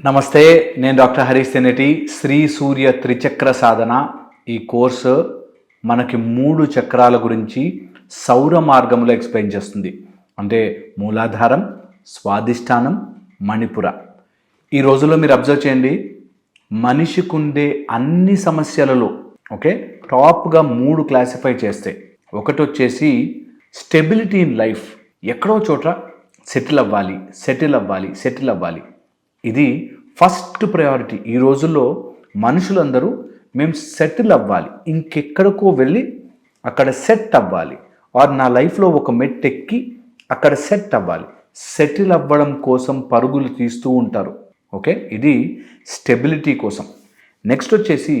నమస్తే, నేను డాక్టర్ హరీష్ తెనేటి. శ్రీ సూర్య త్రిచక్ర సాధన ఈ కోర్సు మనకి 3 చక్రాల గురించి సౌర మార్గంలో ఎక్స్ప్లెయిన్ చేస్తుంది. అంటే మూలాధారం, స్వాదిష్టానం, మణిపుర. ఈ రోజుల్లో మీరు అబ్జర్వ్ చేయండి, మనిషికి ఉండే అన్ని సమస్యలలో టాప్గా 3 క్లాసిఫై చేస్తే, ఒకటి వచ్చేసి స్టెబిలిటీ ఇన్ లైఫ్. ఎక్కడో చోట సెటిల్ అవ్వాలి. ఇది ఫస్ట్ ప్రయారిటీ. ఈ రోజుల్లో మనుషులందరూ మేము సెటిల్ అవ్వాలి, ఇంకెక్కడికో వెళ్ళి అక్కడ సెట్ అవ్వాలి, ఆర్ నా లైఫ్లో ఒక మెట్టెక్కి అక్కడ సెట్ అవ్వాలి. సెటిల్ అవ్వడం కోసం పరుగులు తీస్తూ ఉంటారు. ఇది స్టెబిలిటీ కోసం. నెక్స్ట్ వచ్చేసి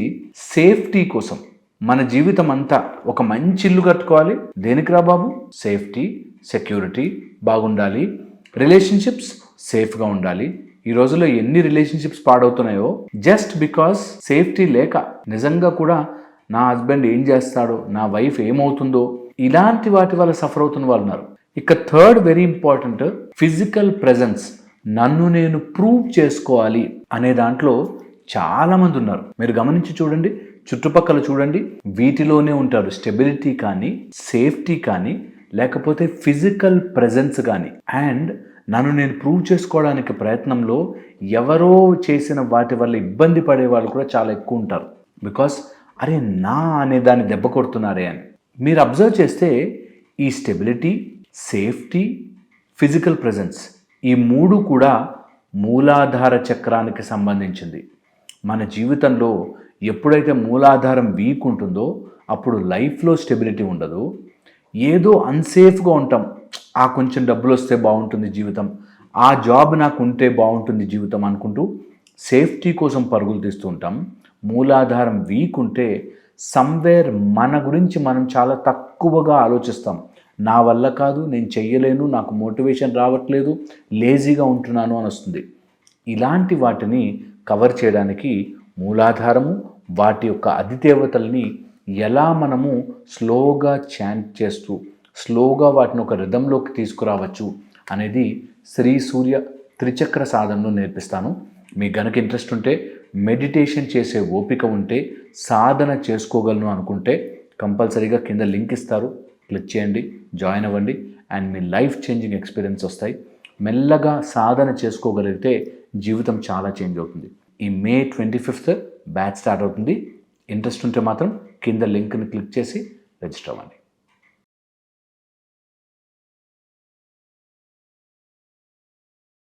సేఫ్టీ కోసం. మన జీవితం అంతా ఒక మంచి ఇల్లు కట్టుకోవాలి. దేనికి రా బాబు? సేఫ్టీ, సెక్యూరిటీ బాగుండాలి, రిలేషన్షిప్స్ సేఫ్గా ఉండాలి. ఈ రోజుల్లో ఎన్ని రిలేషన్షిప్స్ పాడవుతున్నాయో జస్ట్ బికాస్ సేఫ్టీ లేక. నిజంగా కూడా నా హస్బెండ్ ఏం చేస్తాడో, నా వైఫ్ ఏమవుతుందో, ఇలాంటి వాటి వల్ల సఫర్ అవుతున్న వాళ్ళు ఉన్నారు. ఇక third very important, physical presence. నన్ను నేను ప్రూవ్ చేసుకోవాలి అనే దాంట్లో చాలామంది ఉన్నారు. మీరు గమనించి చూడండి, చుట్టుపక్కల చూడండి, వీటిలోనే ఉంటారు. స్టెబిలిటీ కానీ, సేఫ్టీ కానీ, లేకపోతే ఫిజికల్ ప్రెజెన్స్ కానీ. అండ్ నన్ను నేను ప్రూవ్ చేసుకోవడానికి ప్రయత్నంలో ఎవరో చేసిన వాటి వల్ల ఇబ్బంది పడే వాళ్ళు కూడా చాలా ఎక్కువ ఉంటారు. బికాస్ అరే నా అనే దాన్ని దెబ్బ కొడుతున్నారే అని. మీరు అబ్జర్వ్ చేస్తే ఈ స్టెబిలిటీ, సేఫ్టీ, ఫిజికల్ ప్రెజెన్స్ ఈ 3 కూడా మూలాధార చక్రానికి సంబంధించింది. మన జీవితంలో ఎప్పుడైతే మూలాధారం వీక్ ఉంటుందో అప్పుడు లైఫ్లో స్టెబిలిటీ ఉండదు. ఏదో అన్సేఫ్గా ఉంటాం. ఆ కొంచెం డబ్బులు వస్తే బాగుంటుంది జీవితం, ఆ జాబ్ నాకు ఉంటే బాగుంటుంది జీవితం అనుకుంటూ సేఫ్టీ కోసం పరుగులు తీస్తూ ఉంటాం. మూలాధారం వీక్ ఉంటే సమ్వేర్ మన గురించి మనం చాలా తక్కువగా ఆలోచిస్తాం. నా వల్ల కాదు, నేను చెయ్యలేను, నాకు మోటివేషన్ రావట్లేదు, లేజీగా ఉంటున్నాను అని వస్తుంది. ఇలాంటి వాటిని కవర్ చేయడానికి మూలాధారము, వాటి యొక్క అధిదేవతల్ని ఎలా మనము స్లోగా చాంట్ చేస్తూ స్లోగా వాటిని ఒక రిథంలోకి తీసుకురావచ్చు అనేది శ్రీ సూర్య త్రిచక్ర సాధనలో నేర్పిస్తాను. మీకు గనక ఇంట్రెస్ట్ ఉంటే, మెడిటేషన్ చేసే ఓపిక ఉంటే, సాధన చేసుకోగలను అనుకుంటే కంపల్సరీగా కింద లింక్ ఇస్తారు, క్లిక్ చేయండి, జాయిన్ అవ్వండి. And me life changing experience వస్తాయి. మెల్లగా సాధన చేసుకోగలిగితే జీవితం చాలా చేంజ్ అవుతుంది. ఈ May 25th బ్యాచ్ స్టార్ట్ అవుతుంది. ఇంట్రెస్ట్ ఉంటే మాత్రం కింద లింక్ని క్లిక్ చేసి రిజిస్టర్ అవ్వండి.